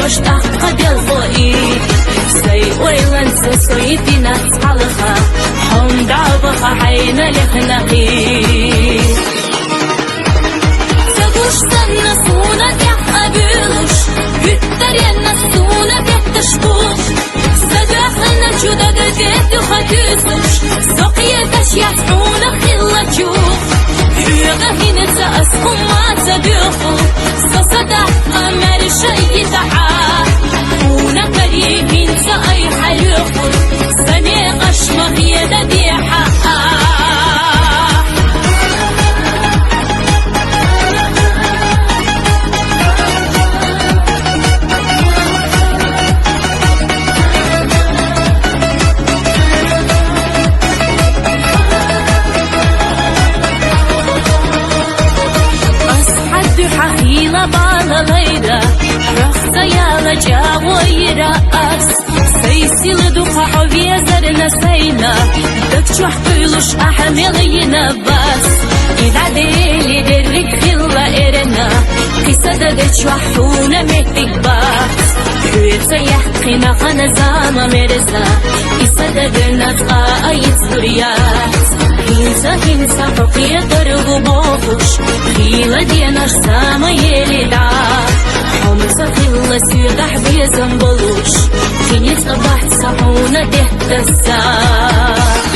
دوش قبل خوي سي ويلن سويتنا صالحة هم دعوة حين لخنقي سدوش سنسونا تحقبلوش بيتر ينسونا بيتشبوش سدوحنا جدا قديت وخدوسوش سقية بشيحونا خلا جوخ يغهين تأسكم ما تدوخو سصدح أمر شيء دعا هنا كريهين تأي حلوخو سميع أشمغ يددي حقا حقيلة بالليلة رخصة يالا جاوي رأس سيسي لدوخة حوية زرنا سينا دكتو حقيلوش أحملينا بس إذا ديلي درك خلا إرنا قصة دكتو حونا مهتك بس كويتا يحقنا خنزانا مرزا قصة دقنا تقايت سوريات هنسا حقية درغو بوخوش خيلة دينا شسامة يليدا حمسا خيلة سيدح بيزن بلوش خيني صباح صحونا دهت السار